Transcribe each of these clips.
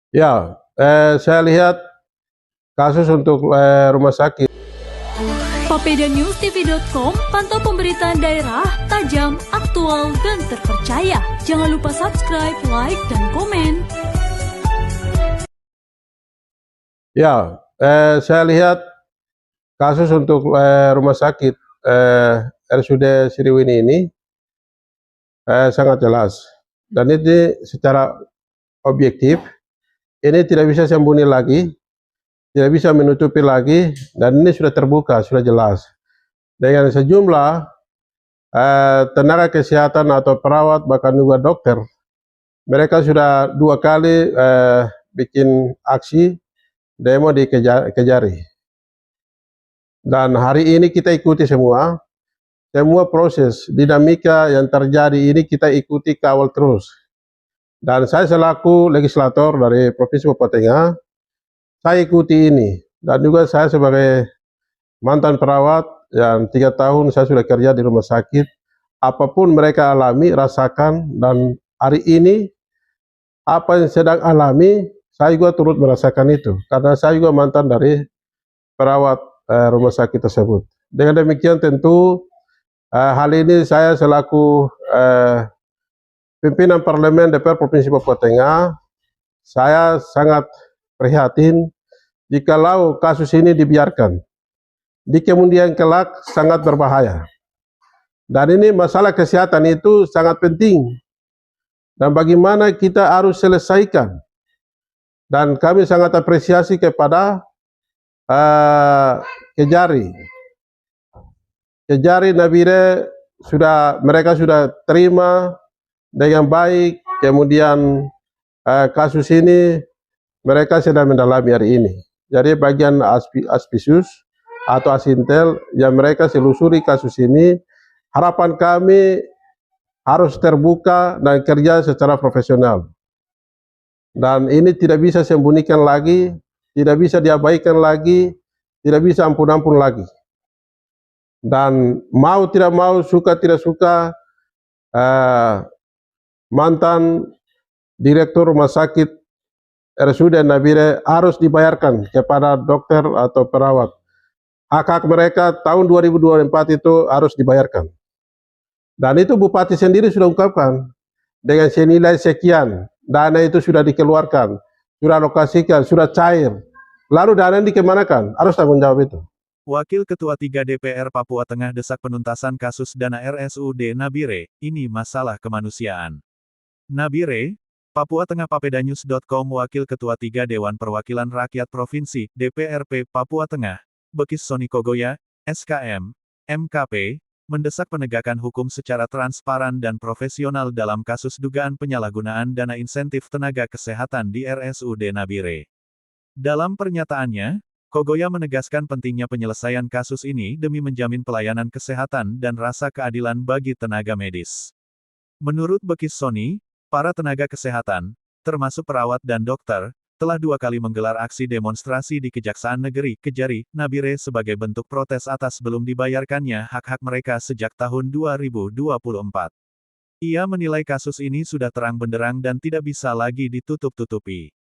Ya, saya lihat kasus untuk rumah sakit. Papedaniustv.com, pantau pemberitaan daerah, tajam, aktual, dan terpercaya. Jangan lupa subscribe, like, dan komen. Ya, saya lihat kasus untuk rumah sakit RSUD Sriwini ini sangat jelas. Dan ini secara objektif, ini tidak bisa sembunyi lagi, tidak bisa menutupi lagi, dan ini sudah terbuka, sudah jelas. Dengan sejumlah tenaga kesehatan atau perawat, bahkan juga dokter, mereka sudah 2 kali bikin aksi demo di Kejari. Dan hari ini kita ikuti semua proses dinamika yang terjadi ini kita ikuti, kawal terus. Dan saya selaku legislator dari Provinsi Papua Tengah, saya ikuti ini. Dan juga saya sebagai mantan perawat yang 3 tahun saya sudah kerja di rumah sakit, apapun mereka alami, rasakan, dan hari ini apa yang sedang alami, saya juga turut merasakan itu. Karena saya juga mantan dari perawat rumah sakit tersebut. Dengan demikian tentu hal ini saya selaku pimpinan Parlemen DPR Provinsi Papua Tengah, saya sangat prihatin jikalau kasus ini dibiarkan. Di kemudian kelak sangat berbahaya. Dan ini masalah kesehatan itu sangat penting. Dan bagaimana kita harus selesaikan. Dan kami sangat apresiasi kepada Kejari. Kejari Nabire mereka sudah terima dengan baik. Kemudian kasus ini mereka sedang mendalami hari ini. Jadi bagian Aspisus atau Asintel yang mereka selusuri kasus ini, harapan kami harus terbuka dan kerja secara profesional. Dan ini tidak bisa sembunyikan lagi, tidak bisa diabaikan lagi, tidak bisa ampun-ampun lagi. Dan mau tidak mau, suka tidak suka, mantan direktur rumah sakit RSUD Nabire harus dibayarkan kepada dokter atau perawat. Hak-hak mereka tahun 2024 itu harus dibayarkan. Dan itu Bupati sendiri sudah ungkapkan, dengan senilai sekian, dana itu sudah dikeluarkan, sudah alokasikan, sudah cair. Lalu dana ini dikemanakan? Harus tanggung jawab itu. Wakil Ketua 3 DPR Papua Tengah desak penuntasan kasus dana RSUD Nabire, ini masalah kemanusiaan. Nabire, Papua Tengah Papedanius.com. Wakil Ketua 3 Dewan Perwakilan Rakyat Provinsi, DPRP Papua Tengah, Bekis Soni Kogoya, SKM, MKP, mendesak penegakan hukum secara transparan dan profesional dalam kasus dugaan penyalahgunaan dana insentif tenaga kesehatan di RSUD Nabire. Dalam pernyataannya, Kogoya menegaskan pentingnya penyelesaian kasus ini demi menjamin pelayanan kesehatan dan rasa keadilan bagi tenaga medis. Menurut Bekis Soni, para tenaga kesehatan, termasuk perawat dan dokter, telah 2 kali menggelar aksi demonstrasi di Kejaksaan Negeri Kejari, Nabire sebagai bentuk protes atas belum dibayarkannya hak-hak mereka sejak tahun 2024. Ia menilai kasus ini sudah terang benderang dan tidak bisa lagi ditutup-tutupi.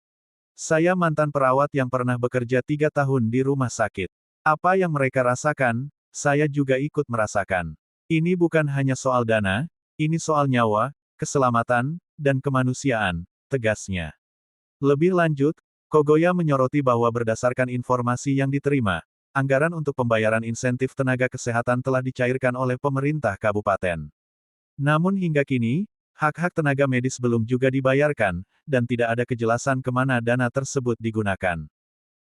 Saya mantan perawat yang pernah bekerja 3 tahun di rumah sakit. Apa yang mereka rasakan, saya juga ikut merasakan. Ini bukan hanya soal dana, ini soal nyawa, keselamatan, dan kemanusiaan, tegasnya. Lebih lanjut, Kogoya menyoroti bahwa berdasarkan informasi yang diterima, anggaran untuk pembayaran insentif tenaga kesehatan telah dicairkan oleh pemerintah kabupaten. Namun hingga kini, hak-hak tenaga medis belum juga dibayarkan, dan tidak ada kejelasan kemana dana tersebut digunakan.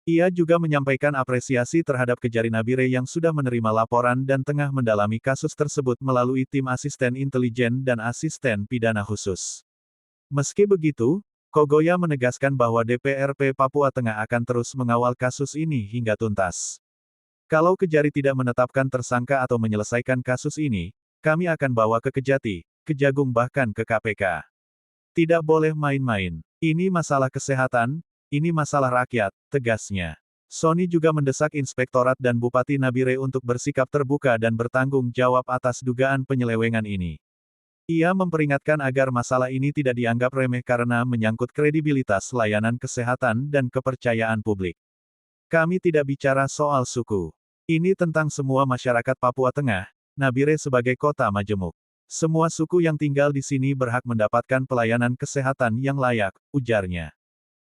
Ia juga menyampaikan apresiasi terhadap Kejari Nabire yang sudah menerima laporan dan tengah mendalami kasus tersebut melalui tim asisten intelijen dan asisten pidana khusus. Meski begitu, Kogoya menegaskan bahwa DPRP Papua Tengah akan terus mengawal kasus ini hingga tuntas. Kalau Kejari tidak menetapkan tersangka atau menyelesaikan kasus ini, kami akan bawa ke Kejati, Kejagung bahkan ke KPK. Tidak boleh main-main. Ini masalah kesehatan, ini masalah rakyat, tegasnya. Soni juga mendesak Inspektorat dan Bupati Nabire untuk bersikap terbuka dan bertanggung jawab atas dugaan penyelewengan ini. Ia memperingatkan agar masalah ini tidak dianggap remeh karena menyangkut kredibilitas layanan kesehatan dan kepercayaan publik. Kami tidak bicara soal suku. Ini tentang semua masyarakat Papua Tengah, Nabire sebagai kota majemuk. Semua suku yang tinggal di sini berhak mendapatkan pelayanan kesehatan yang layak, ujarnya.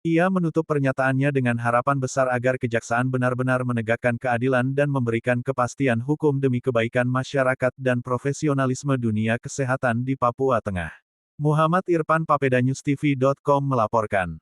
Ia menutup pernyataannya dengan harapan besar agar kejaksaan benar-benar menegakkan keadilan dan memberikan kepastian hukum demi kebaikan masyarakat dan profesionalisme dunia kesehatan di Papua Tengah. Muhammad Irfan, papedanyustv.com melaporkan.